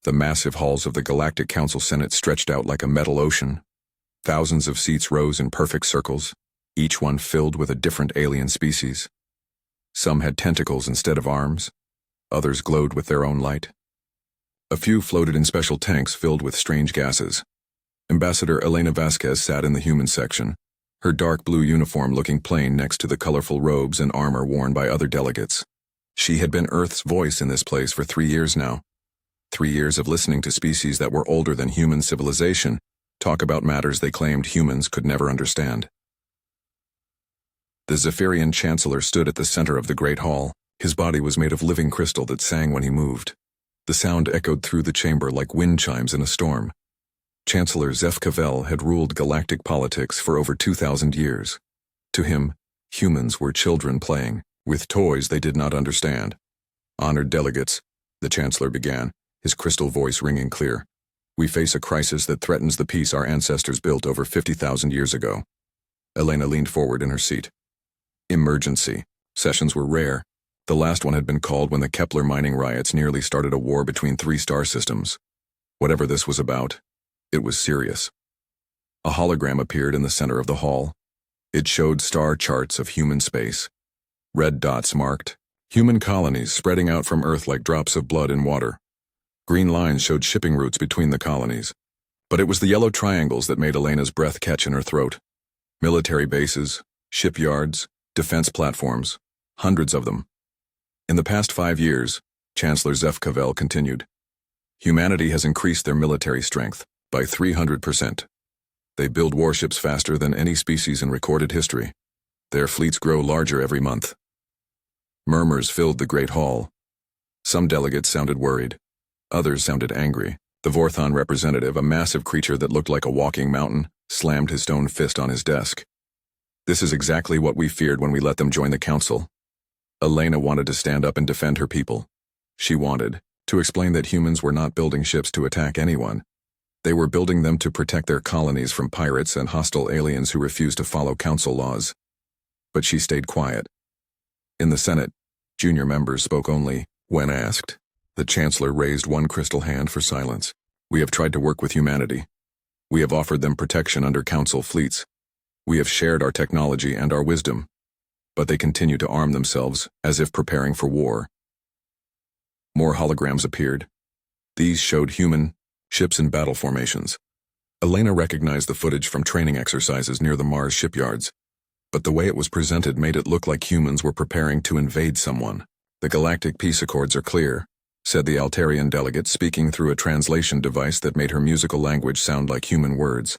The massive halls of the Galactic Council Senate stretched out like a metal ocean. Thousands of seats rose in perfect circles, each one filled with a different alien species. Some had tentacles instead of arms, others glowed with their own light. A few floated in special tanks filled with strange gases. Ambassador Elena Vasquez sat in the human section, her dark blue uniform looking plain next to the colorful robes and armor worn by other delegates. She had been Earth's voice in this place for 3 years now. 3 years of listening to species that were older than human civilization talk about matters they claimed humans could never understand. The Zephyrian Chancellor stood at the center of the Great Hall. His body was made of living crystal that sang when he moved. The sound echoed through the chamber like wind chimes in a storm. Chancellor Zeph Cavell had ruled galactic politics for over 2,000 years. To him, humans were children playing with toys they did not understand. Honored delegates, the Chancellor began, his crystal voice ringing clear. We face a crisis that threatens the peace our ancestors built over 50,000 years ago. Elena leaned forward in her seat. Emergency. Sessions were rare. The last one had been called when the Kepler mining riots nearly started a war between 3 star systems. Whatever this was about, it was serious. A hologram appeared in the center of the hall. It showed star charts of human space. Red dots marked human colonies spreading out from Earth like drops of blood in water. Green lines showed shipping routes between the colonies. But it was the yellow triangles that made Elena's breath catch in her throat. Military bases, shipyards, defense platforms, hundreds of them. In the past 5 years, Chancellor Zeph Cavell continued, humanity has increased their military strength by 300%. They build warships faster than any species in recorded history. Their fleets grow larger every month. Murmurs filled the Great Hall. Some delegates sounded worried. Others sounded angry. The Vorthon representative, a massive creature that looked like a walking mountain, slammed his stone fist on his desk. This is exactly what we feared when we let them join the council. Elena wanted to stand up and defend her people. She wanted to explain that humans were not building ships to attack anyone. They were building them to protect their colonies from pirates and hostile aliens who refused to follow council laws. But she stayed quiet. In the Senate, junior members spoke only when asked. The Chancellor raised one crystal hand for silence. We have tried to work with humanity. We have offered them protection under council fleets. We have shared our technology and our wisdom. But they continue to arm themselves as if preparing for war. More holograms appeared. These showed human ships in battle formations. Elena recognized the footage from training exercises near the Mars shipyards, but the way it was presented made it look like humans were preparing to invade someone. The Galactic Peace Accords are clear, said the Altarian delegate, speaking through a translation device that made her musical language sound like human words.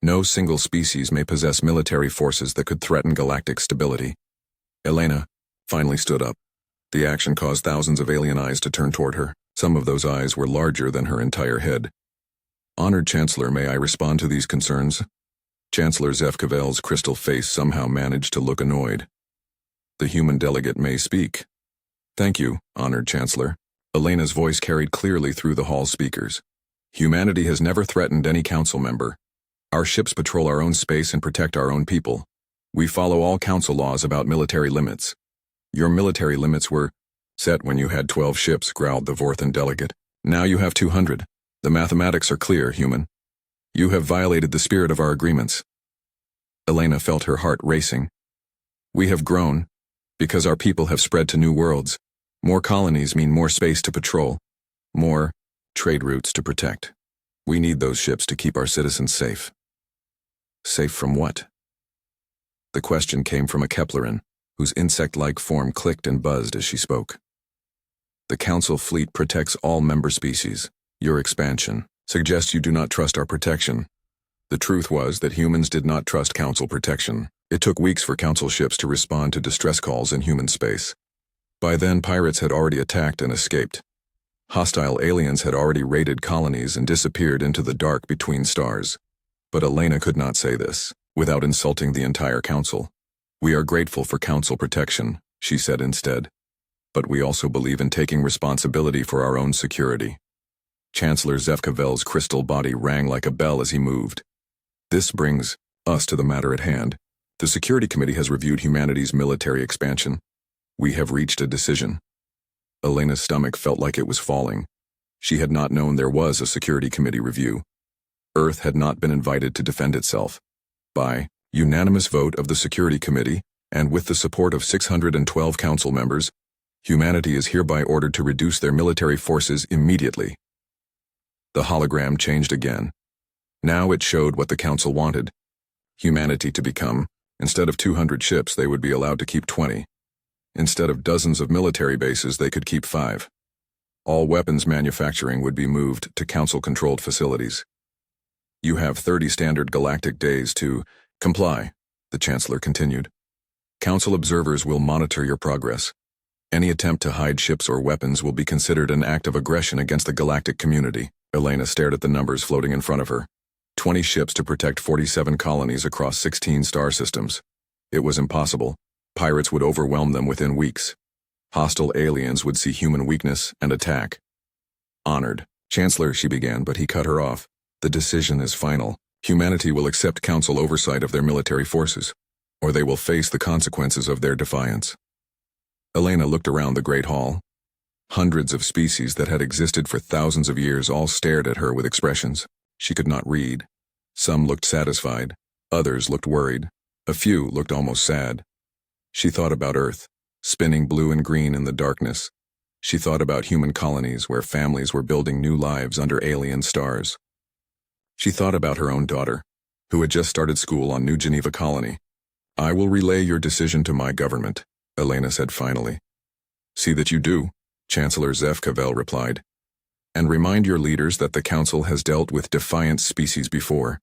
No single species may possess military forces that could threaten galactic stability. Elena finally stood up. The action caused thousands of alien eyes to turn toward her. Some of those eyes were larger than her entire head. Honored Chancellor, may I respond to these concerns? Chancellor Zeph Cavell's crystal face somehow managed to look annoyed. The human delegate may speak. Thank you, Honored Chancellor. Elena's voice carried clearly through the hall speakers. Humanity has never threatened any council member. Our ships patrol our own space and protect our own people. We follow all council laws about military limits. Your military limits were set when you had 12 ships, growled the Vorthon delegate. Now you have 200. The mathematics are clear, human. You have violated the spirit of our agreements. Elena felt her heart racing. We have grown because our people have spread to new worlds. More colonies mean more space to patrol, more trade routes to protect. We need those ships to keep our citizens safe. Safe from what? The question came from a Kepleran, whose insect-like form clicked and buzzed as she spoke. The Council fleet protects all member species. Your expansion suggests you do not trust our protection. The truth was that humans did not trust Council protection. It took weeks for Council ships to respond to distress calls in human space. By then, pirates had already attacked and escaped. Hostile aliens had already raided colonies and disappeared into the dark between stars. But Elena could not say this without insulting the entire Council. We are grateful for Council protection, she said instead. But we also believe in taking responsibility for our own security. Chancellor Zeph Cavell's crystal body rang like a bell as he moved. This brings us to the matter at hand. The Security Committee has reviewed humanity's military expansion. We have reached a decision. Elena's stomach felt like it was falling. She had not known there was a security committee review. Earth had not been invited to defend itself. By unanimous vote of the security committee, and with the support of 612 council members, humanity is hereby ordered to reduce their military forces immediately. The hologram changed again. Now it showed what the council wanted. Humanity to become, instead of 200 ships, they would be allowed to keep 20. Instead of dozens of military bases, they could keep 5. All weapons manufacturing would be moved to council-controlled facilities. You have 30 standard galactic days to comply, the Chancellor continued. Council observers will monitor your progress. Any attempt to hide ships or weapons will be considered an act of aggression against the galactic community. Elena stared at the numbers floating in front of her. 20 ships to protect 47 colonies across 16 star systems. It was impossible. Pirates would overwhelm them within weeks. Hostile aliens would see human weakness and attack. Honored, Chancellor, she began, but he cut her off. The decision is final. Humanity will accept council oversight of their military forces, or they will face the consequences of their defiance. Elena looked around the Great Hall. Hundreds of species that had existed for thousands of years all stared at her with expressions she could not read. Some looked satisfied, others looked worried, a few looked almost sad. She thought about Earth, spinning blue and green in the darkness. She thought about human colonies where families were building new lives under alien stars. She thought about her own daughter, who had just started school on New Geneva Colony. I will relay your decision to my government, Elena said finally. See that you do, Chancellor Zeph Cavell replied. And remind your leaders that the Council has dealt with defiant species before.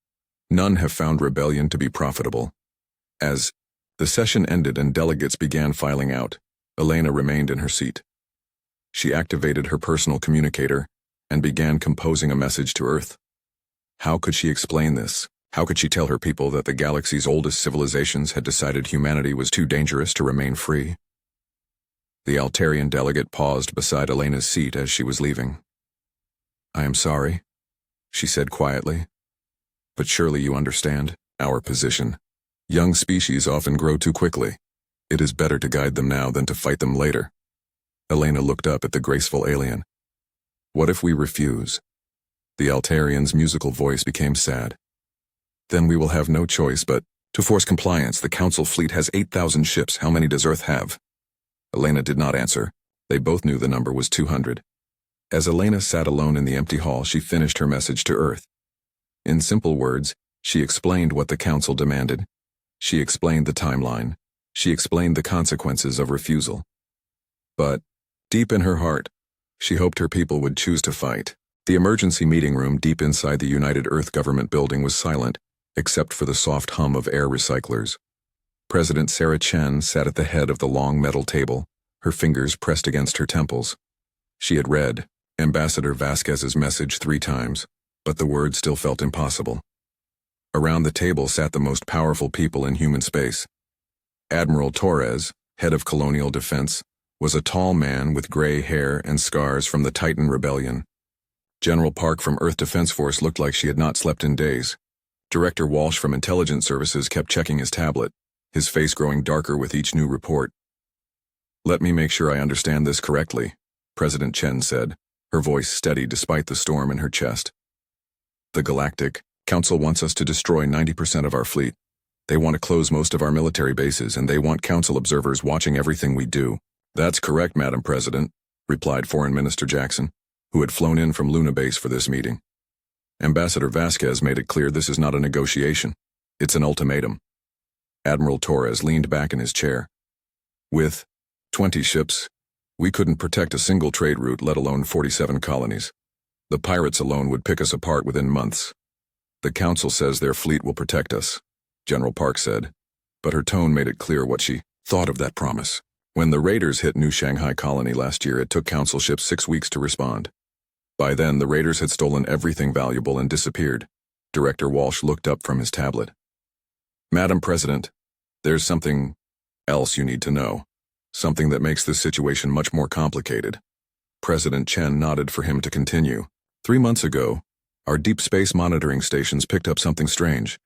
None have found rebellion to be profitable. As the session ended and delegates began filing out, Elena remained in her seat. She activated her personal communicator and began composing a message to Earth. How could she explain this? How could she tell her people that the galaxy's oldest civilizations had decided humanity was too dangerous to remain free? The Altarian delegate paused beside Elena's seat as she was leaving. I am sorry, she said quietly. But surely you understand our position. Young species often grow too quickly. It is better to guide them now than to fight them later. Elena looked up at the graceful alien. What if we refuse? The Altarian's musical voice became sad. Then we will have no choice but to force compliance. The Council fleet has 8,000 ships. How many does Earth have? Elena did not answer. They both knew the number was 200. As Elena sat alone in the empty hall, she finished her message to Earth. In simple words, she explained what the Council demanded. She explained the timeline. She explained the consequences of refusal. But, deep in her heart, she hoped her people would choose to fight. The emergency meeting room deep inside the United Earth Government building was silent, except for the soft hum of air recyclers. President Sarah Chen sat at the head of the long metal table, her fingers pressed against her temples. She had read Ambassador Vasquez's message 3 times, but the words still felt impossible. Around the table sat the most powerful people in human space. Admiral Torres, head of Colonial Defense, was a tall man with gray hair and scars from the Titan Rebellion. General Park from Earth Defense Force looked like she had not slept in days. Director Walsh from Intelligence Services kept checking his tablet, his face growing darker with each new report. Let me make sure I understand this correctly, President Chen said, her voice steady despite the storm in her chest. The Galactic Council wants us to destroy 90% of our fleet. They want to close most of our military bases, and they want Council observers watching everything we do. That's correct, Madam President, replied Foreign Minister Jackson, who had flown in from Luna Base for this meeting. Ambassador Vasquez made it clear this is not a negotiation. It's an ultimatum. Admiral Torres leaned back in his chair. With 20 ships, we couldn't protect a single trade route, let alone 47 colonies. The pirates alone would pick us apart within months. The Council says their fleet will protect us, General Park said, but her tone made it clear what she thought of that promise. When the raiders hit New Shanghai Colony last year, it took Council ships 6 weeks to respond. By then, the raiders had stolen everything valuable and disappeared. Director Walsh looked up from his tablet. Madam President, there's something else you need to know. Something that makes this situation much more complicated. President Chen nodded for him to continue. 3 months ago, our deep space monitoring stations picked up something strange.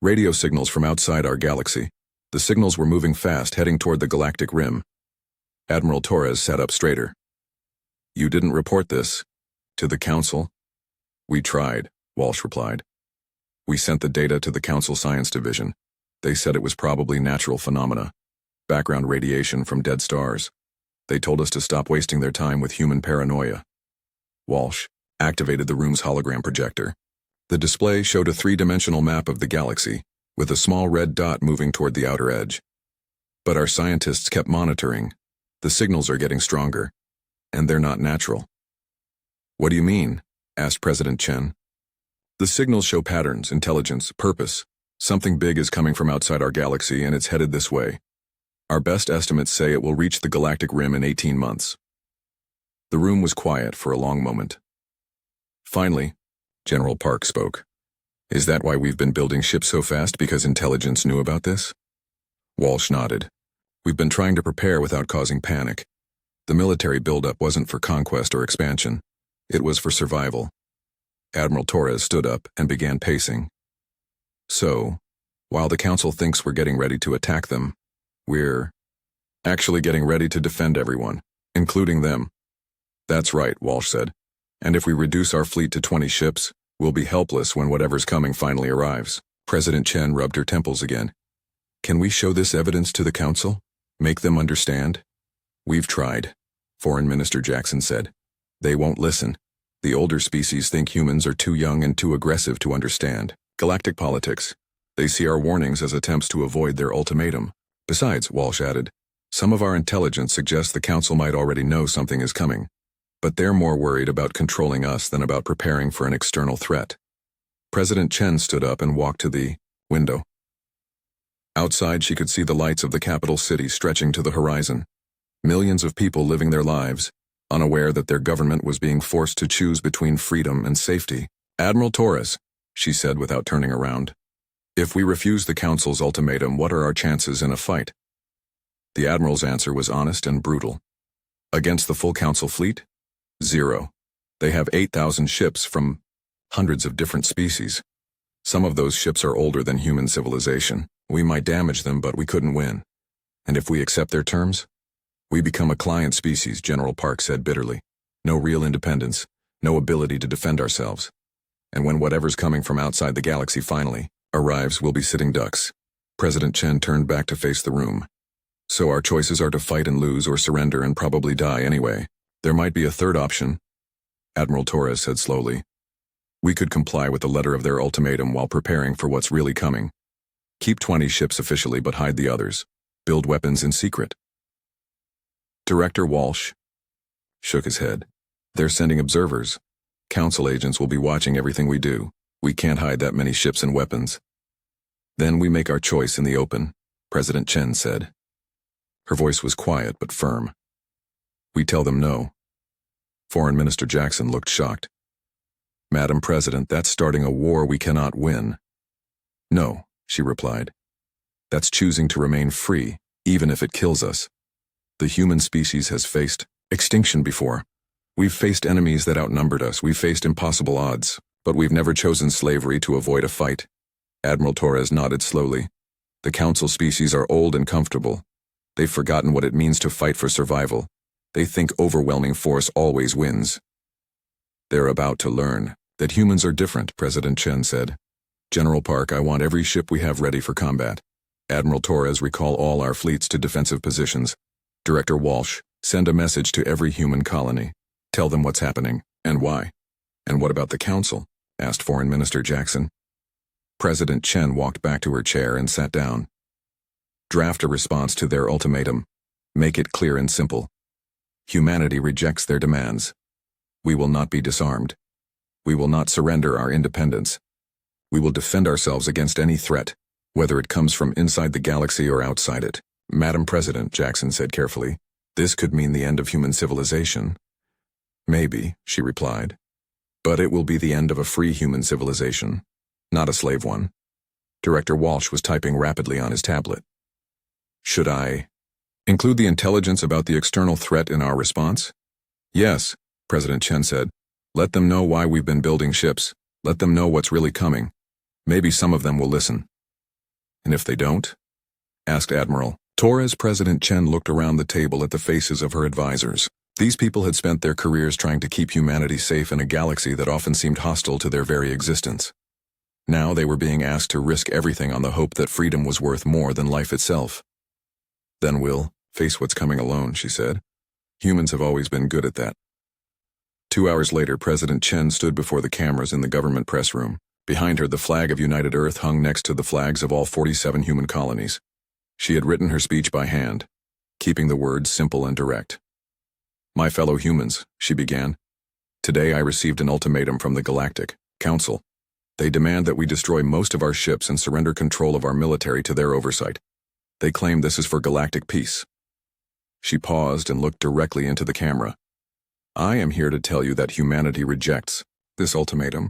Radio signals from outside our galaxy. The signals were moving fast, heading toward the galactic rim. Admiral Torres sat up straighter. You didn't report this, To the Council? We tried, Walsh replied. We sent the data to the Council Science Division. They said it was probably natural phenomena, background radiation from dead stars. They told us to stop wasting their time with human paranoia. Walsh activated the room's hologram projector. The display showed a three-dimensional map of the galaxy, with a small red dot moving toward the outer edge. But our scientists kept monitoring. The signals are getting stronger, and they're not natural. What do you mean? Asked President Chen. The signals show patterns, intelligence, purpose. Something big is coming from outside our galaxy, and it's headed this way. Our best estimates say it will reach the galactic rim in 18 months. The room was quiet for a long moment. Finally, General Park spoke. Is that why we've been building ships so fast, because intelligence knew about this? Walsh nodded. We've been trying to prepare without causing panic. The military buildup wasn't for conquest or expansion. It was for survival. Admiral Torres stood up and began pacing. So, while the Council thinks we're getting ready to attack them, we're actually getting ready to defend everyone, including them. That's right, Walsh said. And if we reduce our fleet to 20 ships, we'll be helpless when whatever's coming finally arrives. President Chen rubbed her temples again. Can we show this evidence to the Council? Make them understand? We've tried, Foreign Minister Jackson said. They won't listen. The older species think humans are too young and too aggressive to understand. Galactic politics. They see our warnings as attempts to avoid their ultimatum. Besides, Walsh added, some of our intelligence suggests the Council might already know something is coming. But they're more worried about controlling us than about preparing for an external threat. President Chen stood up and walked to the window. Outside, she could see the lights of the capital city stretching to the horizon. Millions of people living their lives, unaware that their government was being forced to choose between freedom and safety. Admiral Torres, she said without turning around. If we refuse the Council's ultimatum, what are our chances in a fight? The Admiral's answer was honest and brutal. Against the full Council fleet? 0. They have 8,000 ships from hundreds of different species. Some of those ships are older than human civilization. We might damage them, but we couldn't win. And if we accept their terms? We become a client species, General Park said bitterly. No real independence, no ability to defend ourselves. And when whatever's coming from outside the galaxy finally arrives, we'll be sitting ducks. President Chen turned back to face the room. So our choices are to fight and lose or surrender and probably die anyway. There might be a third option, Admiral Torres said slowly. We could comply with the letter of their ultimatum while preparing for what's really coming. Keep 20 ships officially but hide the others. Build weapons in secret. Director Walsh shook his head. They're sending observers. Council agents will be watching everything we do. We can't hide that many ships and weapons. Then we make our choice in the open, President Chen said. Her voice was quiet but firm. We tell them no. Foreign Minister Jackson looked shocked. Madam President, that's starting a war we cannot win. No, she replied. That's choosing to remain free, even if it kills us. The human species has faced extinction before. We've faced enemies that outnumbered us. We've faced impossible odds, but we've never chosen slavery to avoid a fight. Admiral Torres nodded slowly. The Council species are old and comfortable. They've forgotten what it means to fight for survival. They think overwhelming force always wins. They're about to learn that humans are different, President Chen said. General Park, I want every ship we have ready for combat. Admiral Torres, recall all our fleets to defensive positions. Director Walsh, send a message to every human colony. Tell them what's happening, and why. And what about the Council? Asked Foreign Minister Jackson. President Chen walked back to her chair and sat down. Draft a response to their ultimatum. Make it clear and simple. Humanity rejects their demands. We will not be disarmed. We will not surrender our independence. We will defend ourselves against any threat, whether it comes from inside the galaxy or outside it. Madam President, Jackson said carefully, this could mean the end of human civilization. Maybe, she replied. But it will be the end of a free human civilization, not a slave one. Director Walsh was typing rapidly on his tablet. Should I include the intelligence about the external threat in our response? Yes, President Chen said. Let them know why we've been building ships. Let them know what's really coming. Maybe some of them will listen. And if they don't? Asked Admiral Torres. President Chen looked around the table at the faces of her advisors. These people had spent their careers trying to keep humanity safe in a galaxy that often seemed hostile to their very existence. Now they were being asked to risk everything on the hope that freedom was worth more than life itself. "Then we'll face what's coming alone," she said. "Humans have always been good at that." 2 hours later, President Chen stood before the cameras in the government press room. Behind her, the flag of United Earth hung next to the flags of all 47 human colonies. She had written her speech by hand, keeping the words simple and direct. "My fellow humans," she began, "today I received an ultimatum from the Galactic Council. They demand that we destroy most of our ships and surrender control of our military to their oversight. They claim this is for galactic peace." She paused and looked directly into the camera. "I am here to tell you that humanity rejects this ultimatum.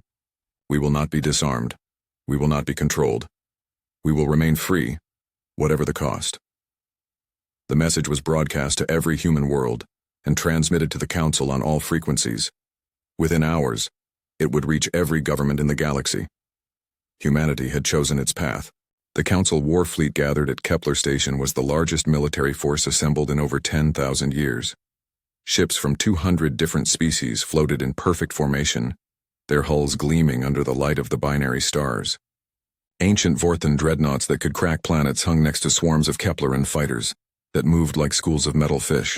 We will not be disarmed. We will not be controlled. We will remain free, whatever the cost." The message was broadcast to every human world and transmitted to the Council on all frequencies. Within hours, it would reach every government in the galaxy. Humanity had chosen its path. The Council war fleet gathered at Kepler Station was the largest military force assembled in over 10,000 years. Ships from 200 different species floated in perfect formation, their hulls gleaming under the light of the binary stars. Ancient Vorthan dreadnoughts that could crack planets hung next to swarms of Kepleran fighters that moved like schools of metal fish.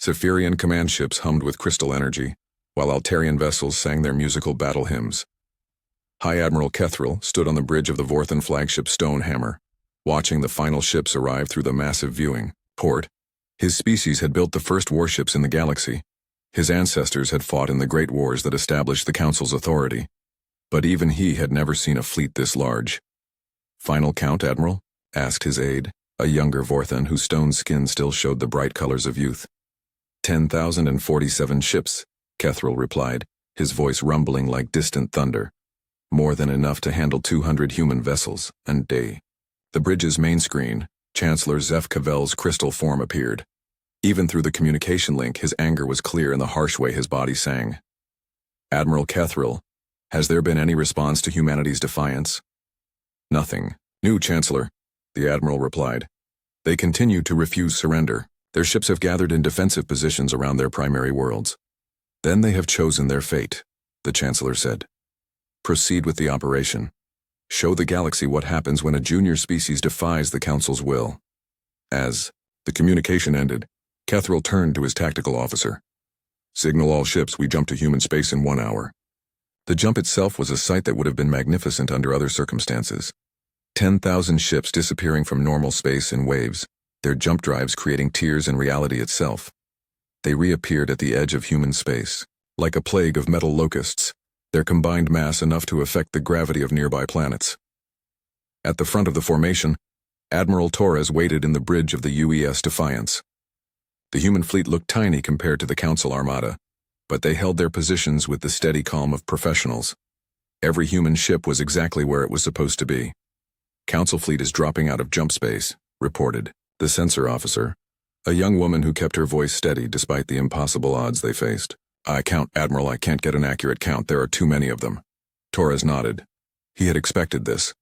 Zephyrian command ships hummed with crystal energy, while Altarian vessels sang their musical battle hymns. High Admiral Kethril stood on the bridge of the Vorthan flagship Stonehammer, watching the final ships arrive through the massive viewing port. His species had built the first warships in the galaxy. His ancestors had fought in the great wars that established the Council's authority. But even he had never seen a fleet this large. "Final count, Admiral?" asked his aide, a younger Vorthan whose stone skin still showed the bright colors of youth. 10,047 ships, Kethril replied, his voice rumbling like distant thunder. "More than enough to handle 200 human vessels, and day." The bridge's main screen, Chancellor Zeph Cavell's crystal form appeared. Even through the communication link, his anger was clear in the harsh way his body sang. "Admiral Kethril, has there been any response to humanity's defiance?" "Nothing. New Chancellor," the Admiral replied. "They continue to refuse surrender. Their ships have gathered in defensive positions around their primary worlds." "Then they have chosen their fate," the Chancellor said. "Proceed with the operation. Show the galaxy what happens when a junior species defies the Council's will." As the communication ended, Kethril turned to his tactical officer. "Signal all ships we jump to human space in 1 hour." The jump itself was a sight that would have been magnificent under other circumstances. 10,000 ships disappearing from normal space in waves, their jump drives creating tears in reality itself. They reappeared at the edge of human space, like a plague of metal locusts, their combined mass enough to affect the gravity of nearby planets. At the front of the formation, Admiral Torres waited in the bridge of the UES Defiance. The human fleet looked tiny compared to the Council armada, but they held their positions with the steady calm of professionals. Every human ship was exactly where it was supposed to be. "Council fleet is dropping out of jump space," reported the sensor officer, a young woman who kept her voice steady despite the impossible odds they faced. Admiral, I can't get an accurate count. There are too many of them." Torres nodded. He had expected this.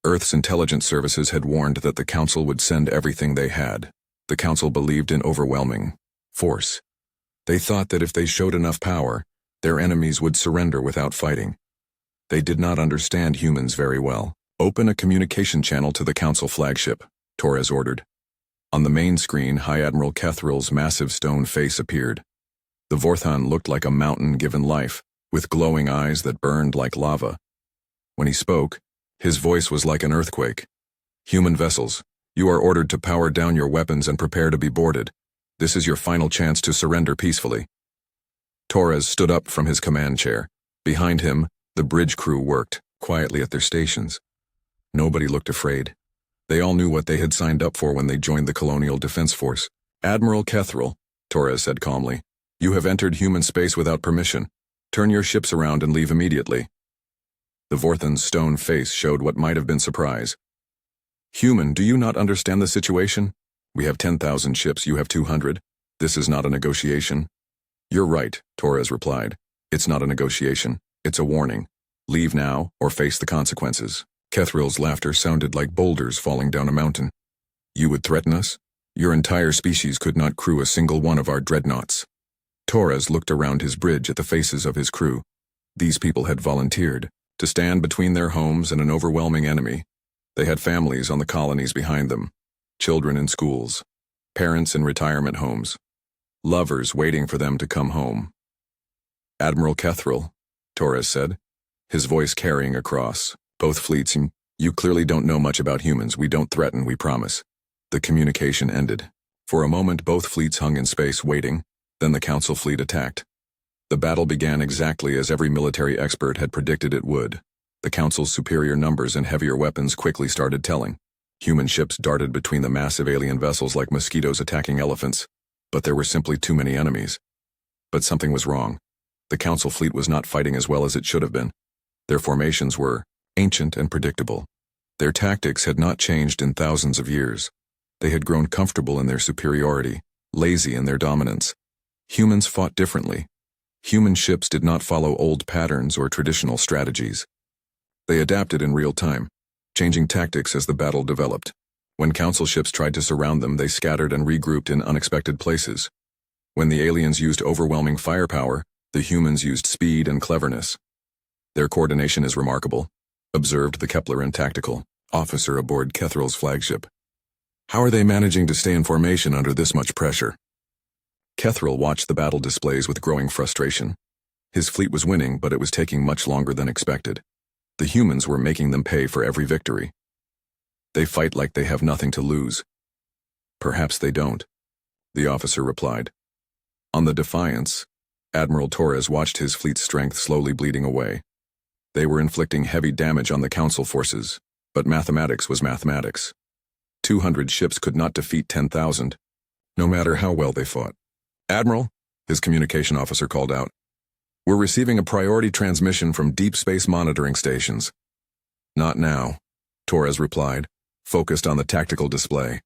Earth's intelligence services had warned that the Council would send everything they had. The Council believed in overwhelming force. They thought that if they showed enough power, their enemies would surrender without fighting. They did not understand humans very well. "Open a communication channel to the Council flagship," Torres ordered. On the main screen, High Admiral Kethril's massive stone face appeared. The Vorthan looked like a mountain given life, with glowing eyes that burned like lava. When he spoke, his voice was like an earthquake. "Human vessels, you are ordered to power down your weapons and prepare to be boarded. This is your final chance to surrender peacefully." Torres stood up from his command chair. Behind him, the bridge crew worked quietly at their stations. Nobody looked afraid. They all knew what they had signed up for when they joined the Colonial Defense Force. "Admiral Kethril," Torres said calmly, "you have entered human space without permission. Turn your ships around and leave immediately." The Vorthan's stone face showed what might have been surprise. "Human, do you not understand the situation? We have 10,000 ships, you have 200. This is not a negotiation." "You're right," Torres replied. "It's not a negotiation. It's a warning. Leave now, or face the consequences." Kethril's laughter sounded like boulders falling down a mountain. "You would threaten us? Your entire species could not crew a single one of our dreadnoughts." Torres looked around his bridge at the faces of his crew. These people had volunteered to stand between their homes and an overwhelming enemy. They had families on the colonies behind them, children in schools, parents in retirement homes, lovers waiting for them to come home. Admiral Kethril, Torres said, his voice carrying across both fleets. You clearly don't know much about humans. We don't threaten, we promise. The communication ended. For a moment, both fleets hung in space waiting, then the Council fleet attacked. The battle began exactly as every military expert had predicted it would. The Council's superior numbers and heavier weapons quickly started telling. Human ships darted between the massive alien vessels like mosquitoes attacking elephants, but there were simply too many enemies. But something was wrong. The Council fleet was not fighting as well as it should have been. Their formations were ancient and predictable. Their tactics had not changed in thousands of years. They had grown comfortable in their superiority, lazy in their dominance. Humans fought differently. Human ships did not follow old patterns or traditional strategies. They adapted in real time, changing tactics as the battle developed. When Council ships tried to surround them, they scattered and regrouped in unexpected places. When the aliens used overwhelming firepower, the humans used speed and cleverness. Their coordination is remarkable, observed the Kepleran tactical officer aboard Kethril's flagship. How are they managing to stay in formation under this much pressure? Kethril watched the battle displays with growing frustration. His fleet was winning, but it was taking much longer than expected. The humans were making them pay for every victory. They fight like they have nothing to lose. Perhaps they don't, the officer replied. On the Defiance, Admiral Torres watched his fleet's strength slowly bleeding away. They were inflicting heavy damage on the Council forces, but mathematics was mathematics. 200 ships could not defeat 10,000, no matter how well they fought. Admiral, his communication officer called out. We're receiving a priority transmission from deep space monitoring stations. Not now, Torres replied, focused on the tactical display.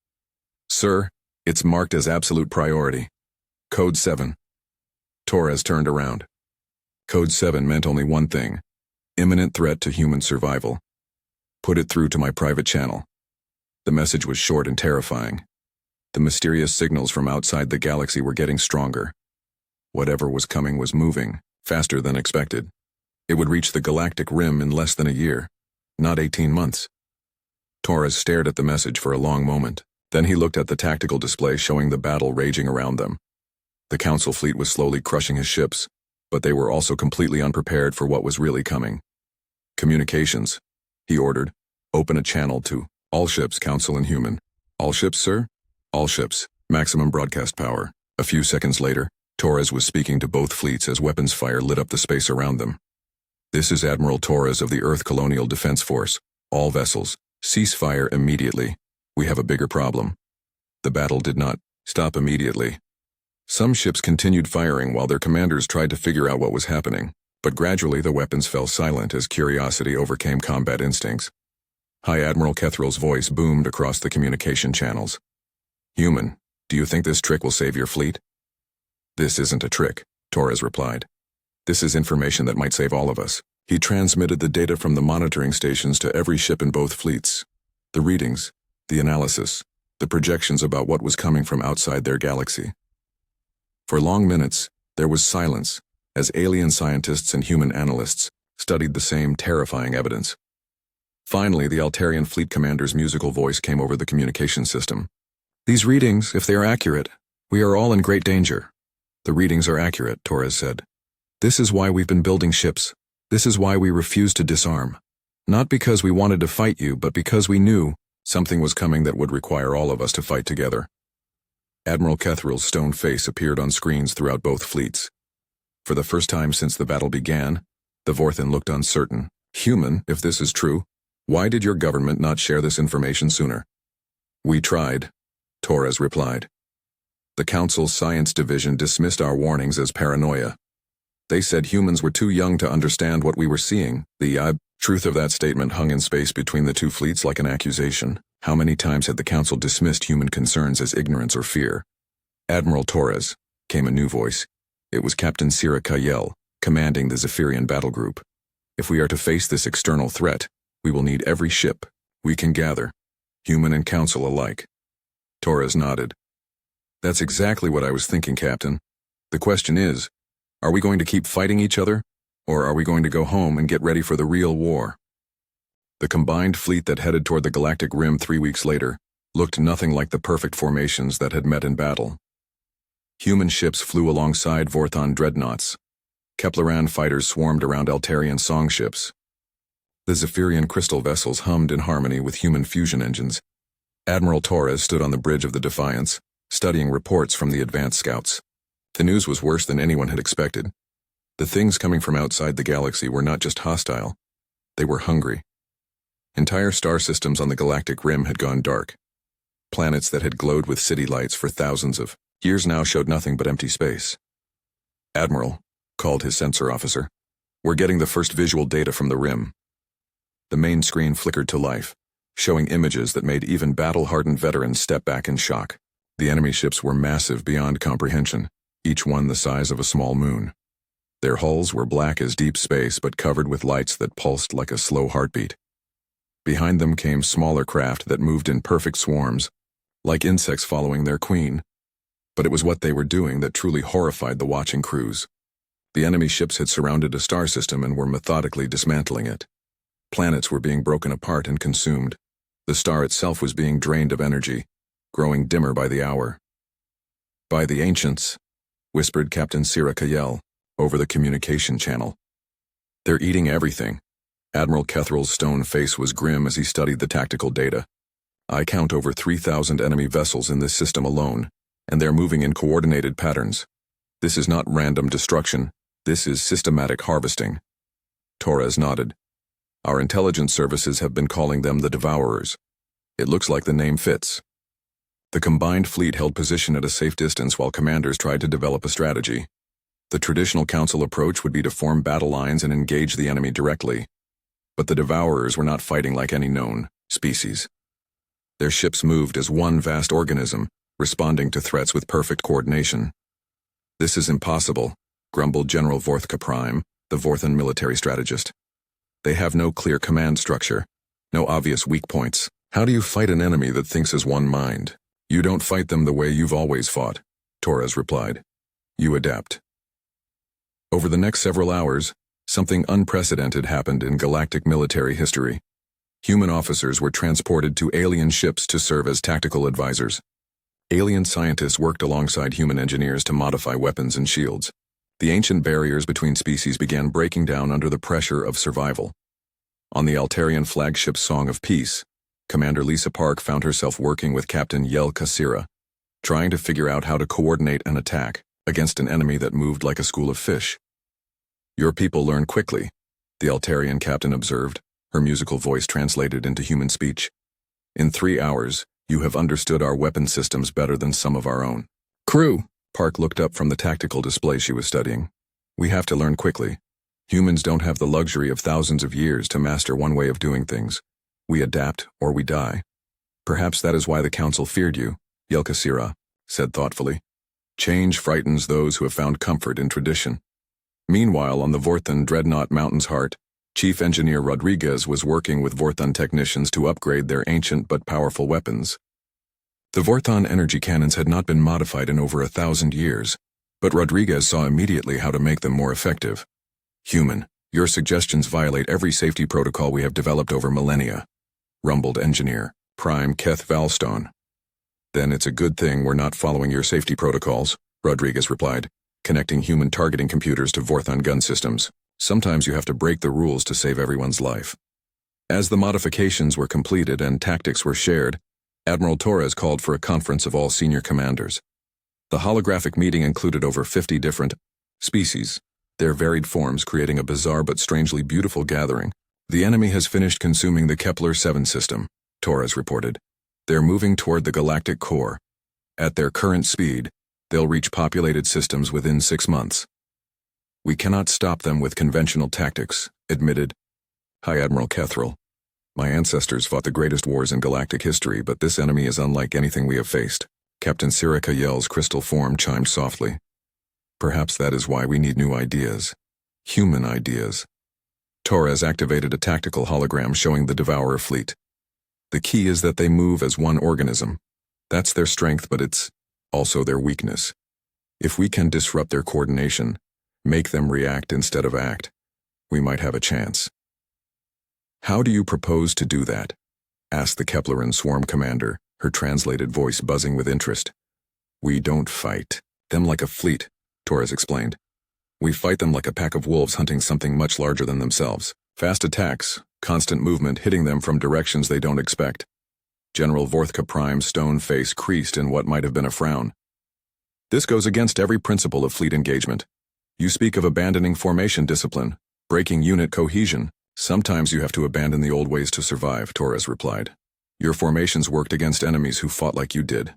Sir, it's marked as absolute priority. Code 7. Torres turned around. Code 7 meant only one thing: imminent threat to human survival. Put it through to my private channel. The message was short and terrifying. The mysterious signals from outside the galaxy were getting stronger. Whatever was coming was moving, faster than expected. It would reach the galactic rim in less than a year, not 18 months. Torres stared at the message for a long moment. Then he looked at the tactical display showing the battle raging around them. The Council fleet was slowly crushing his ships, but they were also completely unprepared for what was really coming. Communications, he ordered. Open a channel to all ships, Council and human. All ships, sir? All ships. Maximum broadcast power. A few seconds later, Torres was speaking to both fleets as weapons fire lit up the space around them. This is Admiral Torres of the Earth Colonial Defense Force. All vessels, cease fire immediately. We have a bigger problem. The battle did not stop immediately. Some ships continued firing while their commanders tried to figure out what was happening, but gradually the weapons fell silent as curiosity overcame combat instincts. High Admiral Kethril's voice boomed across the communication channels. Human, do you think this trick will save your fleet? This isn't a trick, Torres replied. This is information that might save all of us. He transmitted the data from the monitoring stations to every ship in both fleets. The readings, the analysis, the projections about what was coming from outside their galaxy. For long minutes, there was silence as alien scientists and human analysts studied the same terrifying evidence. Finally, the Altarian fleet commander's musical voice came over the communication system. These readings, if they are accurate, we are all in great danger. The readings are accurate, Torres said. This is why we've been building ships. This is why we refused to disarm. Not because we wanted to fight you, but because we knew something was coming that would require all of us to fight together. Admiral Kethril's stone face appeared on screens throughout both fleets. For the first time since the battle began, the Vorthan looked uncertain. Human, if this is true, why did your government not share this information sooner? We tried, Torres replied. The Council's Science Division dismissed our warnings as paranoia. They said humans were too young to understand what we were seeing. The truth of that statement hung in space between the two fleets like an accusation. How many times had the Council dismissed human concerns as ignorance or fear? Admiral Torres, came a new voice. It was Captain Sira Kayel, commanding the Zephyrian battle group. If we are to face this external threat, we will need every ship we can gather, human and Council alike. Torres nodded. That's exactly what I was thinking, Captain. The question is, are we going to keep fighting each other, or are we going to go home and get ready for the real war? The combined fleet that headed toward the galactic rim 3 weeks later looked nothing like the perfect formations that had met in battle. Human ships flew alongside Vorthon dreadnoughts. Kepleran fighters swarmed around Altarian song ships. The Zephyrian crystal vessels hummed in harmony with human fusion engines. Admiral Torres stood on the bridge of the Defiance, studying reports from the advanced scouts. The news was worse than anyone had expected. The things coming from outside the galaxy were not just hostile, they were hungry. Entire star systems on the galactic rim had gone dark. Planets that had glowed with city lights for thousands of years now showed nothing but empty space. "Admiral," called his sensor officer, "we're getting the first visual data from the rim." The main screen flickered to life, showing images that made even battle-hardened veterans step back in shock. The enemy ships were massive beyond comprehension, each one the size of a small moon. Their hulls were black as deep space but covered with lights that pulsed like a slow heartbeat. Behind them came smaller craft that moved in perfect swarms, like insects following their queen. But it was what they were doing that truly horrified the watching crews. The enemy ships had surrounded a star system and were methodically dismantling it. Planets were being broken apart and consumed. The star itself was being drained of energy, growing dimmer by the hour. "By the ancients," whispered Captain Sira Kayel over the communication channel. "They're eating everything." Admiral Kethral's stone face was grim as he studied the tactical data. "I count over 3,000 enemy vessels in this system alone, and they're moving in coordinated patterns. This is not random destruction, this is systematic harvesting." Torres nodded. "Our intelligence services have been calling them the Devourers. It looks like the name fits." The combined fleet held position at a safe distance while commanders tried to develop a strategy. The traditional council approach would be to form battle lines and engage the enemy directly. But the Devourers were not fighting like any known species. Their ships moved as one vast organism, responding to threats with perfect coordination. "This is impossible," grumbled General Vorthka Prime, the Vorthan military strategist. "They have no clear command structure, no obvious weak points. How do you fight an enemy that thinks as one mind?" "You don't fight them the way you've always fought," Torres replied. "You adapt." Over the next several hours, something unprecedented happened in galactic military history. Human officers were transported to alien ships to serve as tactical advisors. Alien scientists worked alongside human engineers to modify weapons and shields. The ancient barriers between species began breaking down under the pressure of survival. On the Altarian flagship Song of Peace, Commander Lisa Park found herself working with Captain Yel Kasira, trying to figure out how to coordinate an attack against an enemy that moved like a school of fish. "Your people learn quickly," the Altarian captain observed, her musical voice translated into human speech. "In 3 hours, you have understood our weapon systems better than some of our own." "Crew," Park looked up from the tactical display she was studying. "We have to learn quickly. Humans don't have the luxury of thousands of years to master one way of doing things. We adapt or we die." "Perhaps that is why the Council feared you," Yelkasira said thoughtfully. "Change frightens those who have found comfort in tradition." Meanwhile, on the Vorthon Dreadnought Mountain's heart, Chief Engineer Rodriguez was working with Vorthon technicians to upgrade their ancient but powerful weapons. The Vorthon energy cannons had not been modified in over 1,000 years, but Rodriguez saw immediately how to make them more effective. "Human, your suggestions violate every safety protocol we have developed over millennia," rumbled Engineer Prime Keth Valstone. "Then it's a good thing we're not following your safety protocols," Rodriguez replied, connecting human targeting computers to Vorthon gun systems. "Sometimes you have to break the rules to save everyone's life." As the modifications were completed and tactics were shared, Admiral Torres called for a conference of all senior commanders. The holographic meeting included over 50 different species, their varied forms creating a bizarre but strangely beautiful gathering. "The enemy has finished consuming the Kepler-7 system," Torres reported. "They're moving toward the galactic core. At their current speed, they'll reach populated systems within 6 months. We cannot stop them with conventional tactics," admitted High Admiral Kethral. "My ancestors fought the greatest wars in galactic history, but this enemy is unlike anything we have faced." Captain Sirika Yell's crystal form chimed softly. "Perhaps that is why we need new ideas. Human ideas." Torres activated a tactical hologram showing the Devourer fleet. "The key is that they move as one organism. That's their strength, but it's also their weakness. If we can disrupt their coordination, make them react instead of act, we might have a chance. How do you propose to do that? Asked the Kepleran swarm commander, her translated voice buzzing with interest. We don't fight them like a fleet, Torres explained. We fight them like a pack of wolves hunting something much larger than themselves. Fast attacks, constant movement hitting them from directions they don't expect. General Vorthka Prime's stone face creased in what might have been a frown. This goes against every principle of fleet engagement. You speak of abandoning formation discipline, breaking unit cohesion. Sometimes you have to abandon the old ways to survive, Torres replied. Your formations worked against enemies who fought like you did.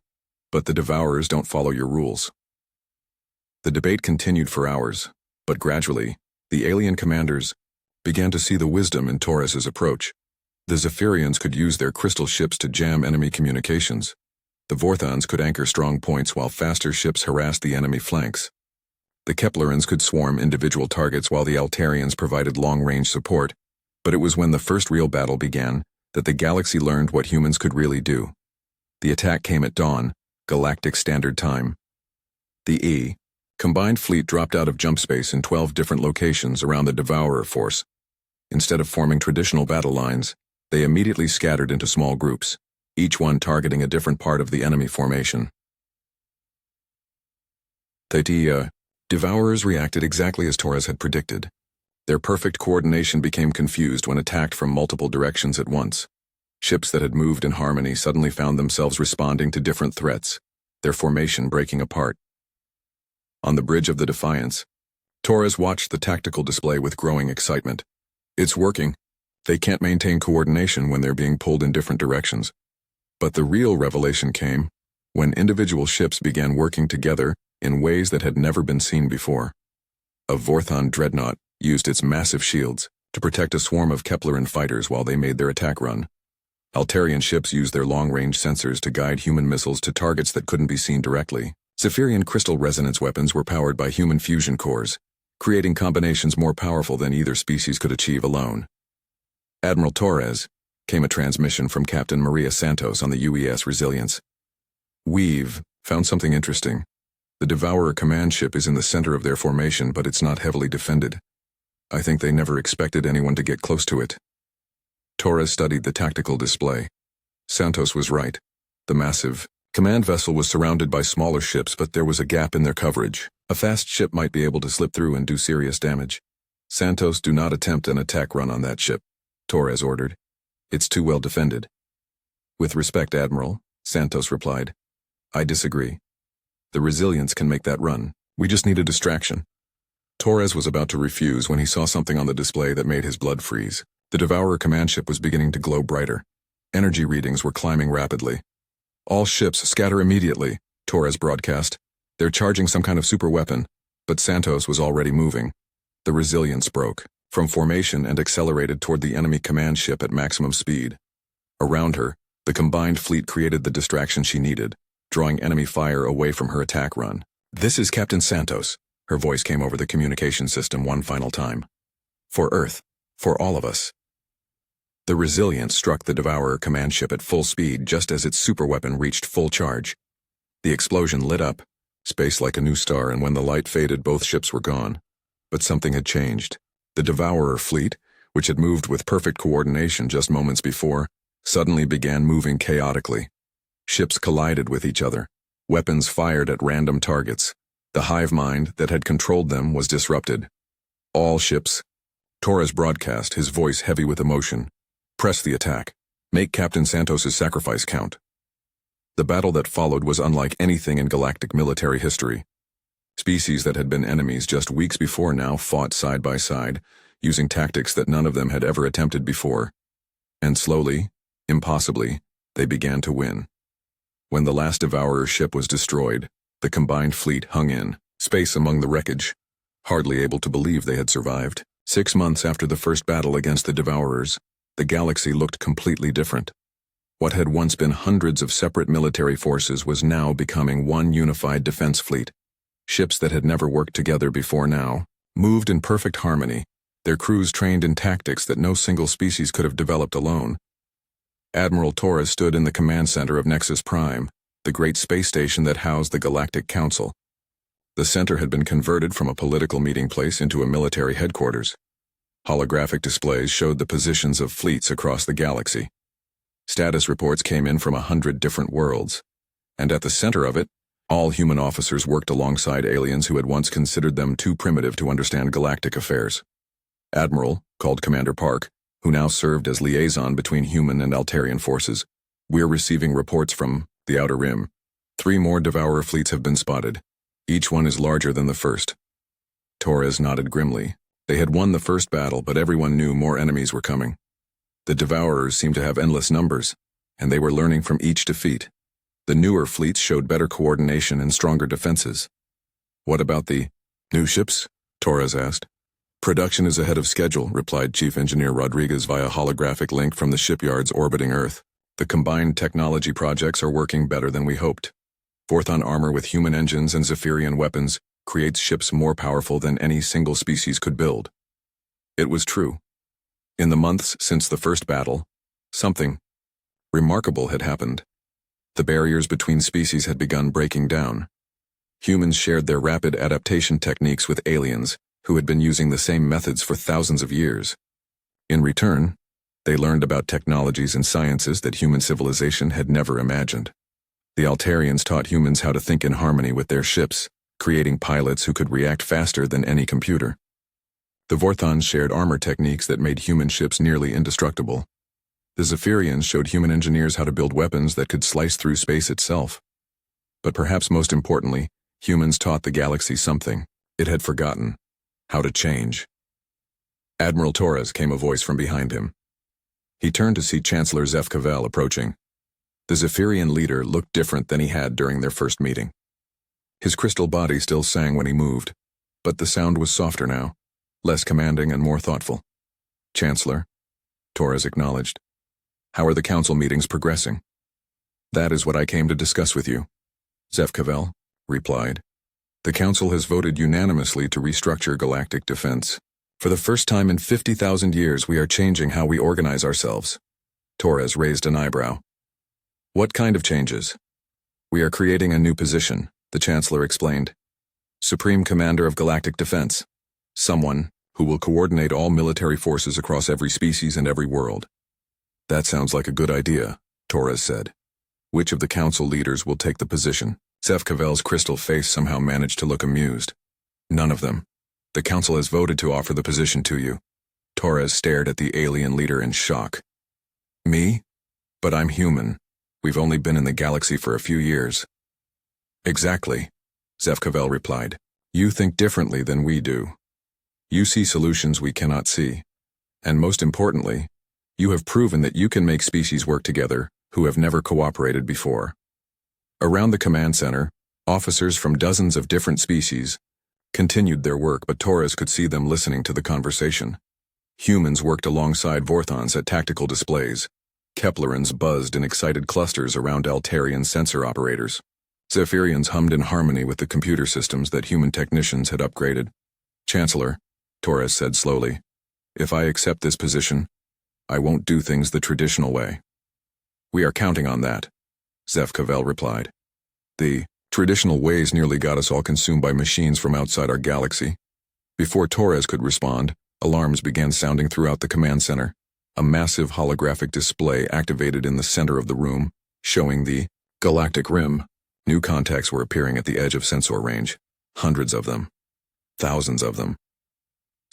But the Devourers don't follow your rules. The debate continued for hours, but gradually, the alien commanders began to see the wisdom in Torres's approach. The Zephyrians could use their crystal ships to jam enemy communications. The Vorthons could anchor strong points while faster ships harassed the enemy flanks. The Keplerans could swarm individual targets while the Altarians provided long-range support, but it was when the first real battle began that the galaxy learned what humans could really do. The attack came at dawn, Galactic Standard Time. The combined fleet dropped out of jump space in 12 different locations around the Devourer force. Instead of forming traditional battle lines, they immediately scattered into small groups, each one targeting a different part of the enemy formation. The Devourers reacted exactly as Torres had predicted. Their perfect coordination became confused when attacked from multiple directions at once. Ships that had moved in harmony suddenly found themselves responding to different threats, their formation breaking apart. On the bridge of the Defiance, Torres watched the tactical display with growing excitement. It's working. They can't maintain coordination when they're being pulled in different directions. But the real revelation came when individual ships began working together in ways that had never been seen before. A Vorthon dreadnought used its massive shields to protect a swarm of Kepleran fighters while they made their attack run. Altarian ships used their long-range sensors to guide human missiles to targets that couldn't be seen directly. Zephyrian crystal resonance weapons were powered by human fusion cores, creating combinations more powerful than either species could achieve alone. Admiral Torres, came a transmission from Captain Maria Santos on the UES Resilience. We've found something interesting. The Devourer command ship is in the center of their formation, but it's not heavily defended. I think they never expected anyone to get close to it. Torres studied the tactical display. Santos was right. The massive command vessel was surrounded by smaller ships, but there was a gap in their coverage. A fast ship might be able to slip through and do serious damage. Santos, do not attempt an attack run on that ship, Torres ordered. It's too well defended. With respect, Admiral, Santos replied. I disagree. The Resilience can make that run. We just need a distraction. Torres was about to refuse when he saw something on the display that made his blood freeze. The Devourer command ship was beginning to glow brighter. Energy readings were climbing rapidly. All ships scatter immediately, Torres broadcast. They're charging some kind of super weapon, but Santos was already moving. The Resilience broke from formation and accelerated toward the enemy command ship at maximum speed. Around her, the combined fleet created the distraction she needed, drawing enemy fire away from her attack run. This is Captain Santos, her voice came over the communication system one final time. For Earth, for all of us. The Resilience struck the Devourer command ship at full speed just as its superweapon reached full charge. The explosion lit up, space like a new star, and when the light faded, both ships were gone. But something had changed. The Devourer fleet, which had moved with perfect coordination just moments before, suddenly began moving chaotically. Ships collided with each other. Weapons fired at random targets. The hive mind that had controlled them was disrupted. All ships. Torres broadcast, his voice heavy with emotion. Press the attack. Make Captain Santos's sacrifice count. The battle that followed was unlike anything in galactic military history. Species that had been enemies just weeks before now fought side by side, using tactics that none of them had ever attempted before. And slowly, impossibly, they began to win. When the last Devourer ship was destroyed, the combined fleet hung in space among the wreckage, hardly able to believe they had survived. 6 months after the first battle against the Devourers, the galaxy looked completely different. What had once been hundreds of separate military forces was now becoming one unified defense fleet. Ships that had never worked together before now moved in perfect harmony, their crews trained in tactics that no single species could have developed alone. Admiral Torres stood in the command center of Nexus Prime, the great space station that housed the Galactic Council. The center had been converted from a political meeting place into a military headquarters. Holographic displays showed the positions of fleets across the galaxy. Status reports came in from 100 different worlds, and at the center of it, all human officers worked alongside aliens who had once considered them too primitive to understand galactic affairs. Admiral, called Commander Park, who now served as liaison between human and Altarian forces, "We're receiving reports from the Outer Rim. 3 more Devourer fleets have been spotted. Each one is larger than the first." Torres nodded grimly. They had won the first battle, but everyone knew more enemies were coming. The Devourers seemed to have endless numbers, and they were learning from each defeat. The newer fleets showed better coordination and stronger defenses. "What about the new ships?" Torres asked. "Production is ahead of schedule," replied Chief Engineer Rodriguez via holographic link from the shipyards orbiting Earth. "The combined technology projects are working better than we hoped. Vorthon armor with human engines and Zephyrian weapons creates ships more powerful than any single species could build." It was true. In the months since the first battle, something remarkable had happened. The barriers between species had begun breaking down. Humans shared their rapid adaptation techniques with aliens, who had been using the same methods for thousands of years. In return, they learned about technologies and sciences that human civilization had never imagined. The Altarians taught humans how to think in harmony with their ships, creating pilots who could react faster than any computer. The Vorthons shared armor techniques that made human ships nearly indestructible. The Zephyrians showed human engineers how to build weapons that could slice through space itself. But perhaps most importantly, humans taught the galaxy something it had forgotten: how to change. "Admiral Torres," came a voice from behind him. He turned to see Chancellor Zeph Cavell approaching. The Zephyrian leader looked different than he had during their first meeting. His crystal body still sang when he moved, but the sound was softer now, less commanding and more thoughtful. "Chancellor," Torres acknowledged. "How are the council meetings progressing?" "That is what I came to discuss with you," Zeph Cavell replied. "The council has voted unanimously to restructure galactic defense. For the first time in 50,000 years, we are changing how we organize ourselves." Torres raised an eyebrow. "What kind of changes?" "We are creating a new position," the Chancellor explained. "Supreme Commander of Galactic Defense. Someone who will coordinate all military forces across every species and every world." "That sounds like a good idea," Torres said. "Which of the council leaders will take the position?" Zeph Cavell's crystal face somehow managed to look amused. "None of them. The council has voted to offer the position to you." Torres stared at the alien leader in shock. "Me? But I'm human. We've only been in the galaxy for a few years." "Exactly," Zeph Cavell replied. "You think differently than we do. You see solutions we cannot see. And most importantly, you have proven that you can make species work together who have never cooperated before." Around the command center, officers from dozens of different species continued their work, but Torres could see them listening to the conversation. Humans worked alongside Vorthons at tactical displays. Keplerans buzzed in excited clusters around Altarian sensor operators. Zephyrians hummed in harmony with the computer systems that human technicians had upgraded. "Chancellor," Torres said slowly, "if I accept this position, I won't do things the traditional way." "We are counting on that," Zeph Cavell replied. "The traditional ways nearly got us all consumed by machines from outside our galaxy." Before Torres could respond, alarms began sounding throughout the command center. A massive holographic display activated in the center of the room, showing the Galactic Rim. New contacts were appearing at the edge of sensor range. Hundreds of them. Thousands of them.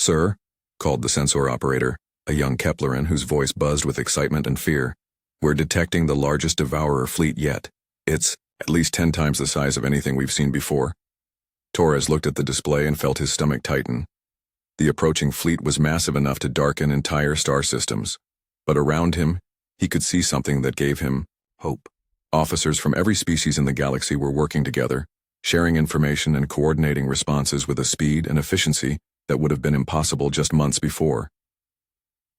"Sir," called the sensor operator, a young Kepleran whose voice buzzed with excitement and fear, "we're detecting the largest Devourer fleet yet. It's at least 10 times the size of anything we've seen before." Torres looked at the display and felt his stomach tighten. The approaching fleet was massive enough to darken entire star systems, but around him, he could see something that gave him hope. Officers from every species in the galaxy were working together, sharing information and coordinating responses with a speed and efficiency that would have been impossible just months before.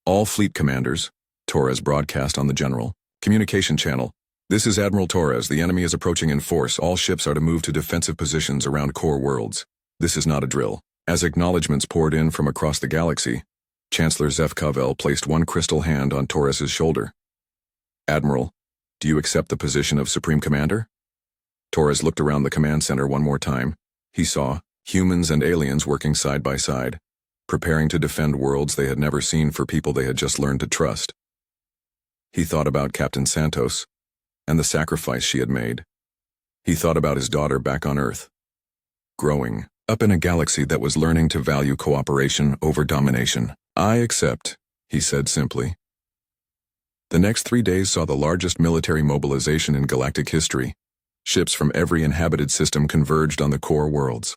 "All fleet commanders," Torres broadcast on the general communication channel. "This is Admiral Torres. The enemy is approaching in force. All ships are to move to defensive positions around core worlds. This is not a drill." As acknowledgments poured in from across the galaxy, Chancellor Zeph Cavell placed one crystal hand on Torres's shoulder. "Admiral, do you accept the position of Supreme Commander?" Torres looked around the command center one more time, He saw humans and aliens working side by side, preparing to defend worlds they had never seen for people they had just learned to trust. He thought about Captain Santos and the sacrifice she had made. He thought about his daughter back on Earth, growing up in a galaxy that was learning to value cooperation over domination. "I accept," he said simply. The next 3 days saw the largest military mobilization in galactic history. Ships from every inhabited system converged on the core worlds.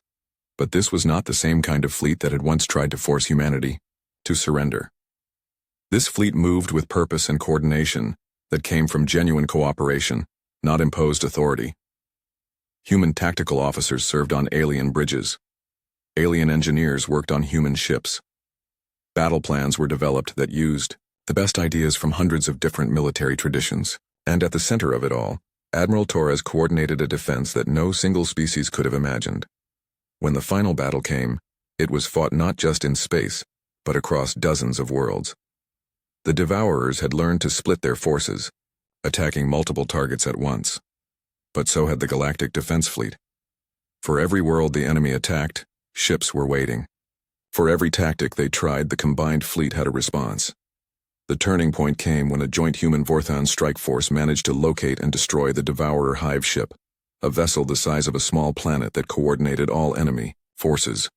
But this was not the same kind of fleet that had once tried to force humanity to surrender. This fleet moved with purpose and coordination that came from genuine cooperation, not imposed authority. Human tactical officers served on alien bridges. Alien engineers worked on human ships. Battle plans were developed that used the best ideas from hundreds of different military traditions. And at the center of it all, Admiral Torres coordinated a defense that no single species could have imagined. When the final battle came, it was fought not just in space, but across dozens of worlds. The Devourers had learned to split their forces, attacking multiple targets at once. But so had the Galactic Defense Fleet. For every world the enemy attacked, ships were waiting. For every tactic they tried, the combined fleet had a response. The turning point came when a joint human-Vorthon strike force managed to locate and destroy the Devourer hive ship, a vessel the size of a small planet that coordinated all enemy forces.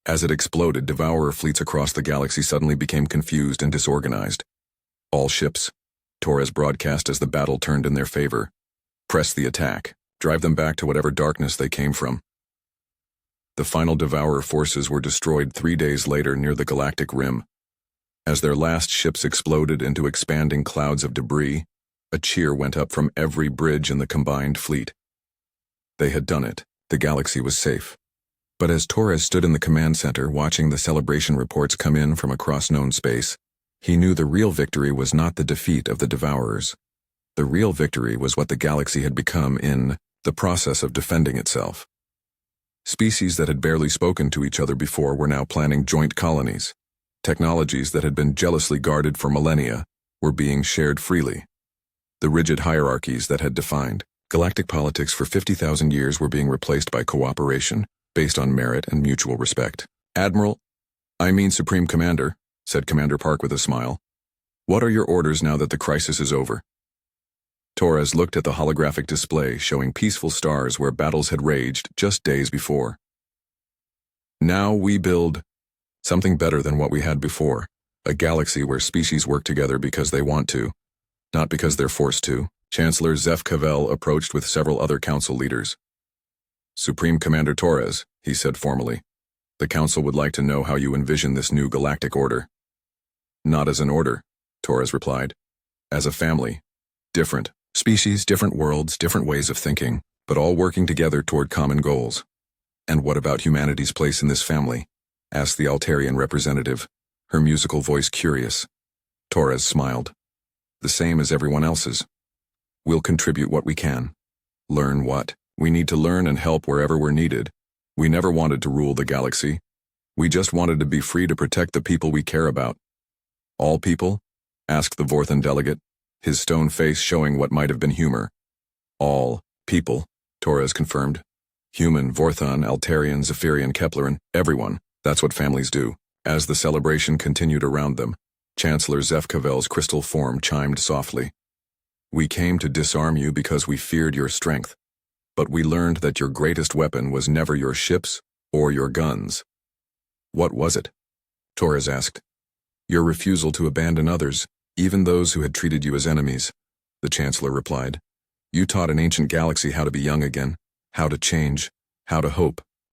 As it exploded, Devourer fleets across the galaxy suddenly became confused and disorganized. "All ships," Torres broadcast as the battle turned in their favor. "Press the attack. Drive them back to whatever darkness they came from." The final Devourer forces were destroyed 3 days later near the galactic rim. As their last ships exploded into expanding clouds of debris, a cheer went up from every bridge in the combined fleet. They had done it. The galaxy was safe. But as Torres stood in the command center watching the celebration reports come in from across known space, he knew the real victory was not the defeat of the Devourers. The real victory was what the galaxy had become in the process of defending itself. Species that had barely spoken to each other before were now planning joint colonies. Technologies that had been jealously guarded for millennia were being shared freely. The rigid hierarchies that had defined galactic politics for 50,000 years were being replaced by cooperation based on merit and mutual respect. "Admiral, I mean Supreme Commander," said Commander Park with a smile. "What are your orders now that the crisis is over?" Torres looked at the holographic display showing peaceful stars where battles had raged just days before. "Now we build something better than what we had before, a galaxy where species work together because they want to, not because they're forced to." Chancellor Zeph Cavell approached with several other council leaders. "Supreme Commander Torres," he said formally, "the council would like to know how you envision this new galactic order." "Not as an order," Torres replied. "As a family. Different species, different worlds, different ways of thinking, but all working together toward common goals." "And what about humanity's place in this family?" asked the Altarian representative, her musical voice curious. Torres smiled. "The same as everyone else's. We'll contribute what we can." "Learn what?" "We need to learn and help wherever we're needed. We never wanted to rule the galaxy. We just wanted to be free to protect the people we care about." "All people?" asked the Vorthon delegate, his stone face showing what might have been humor. "All people," Torres confirmed. "Human, Vorthon, Altarian, Zephyrian, Kepleran, everyone. That's what families do." As the celebration continued around them, Chancellor Zeph Cavell's crystal form chimed softly. "We came to disarm you because we feared your strength, but we learned that your greatest weapon was never your ships or your guns." "What was it?" Torres asked. "Your refusal to abandon others, even those who had treated you as enemies," the Chancellor replied. "You taught an ancient galaxy how to be young again, how to change, how to hope.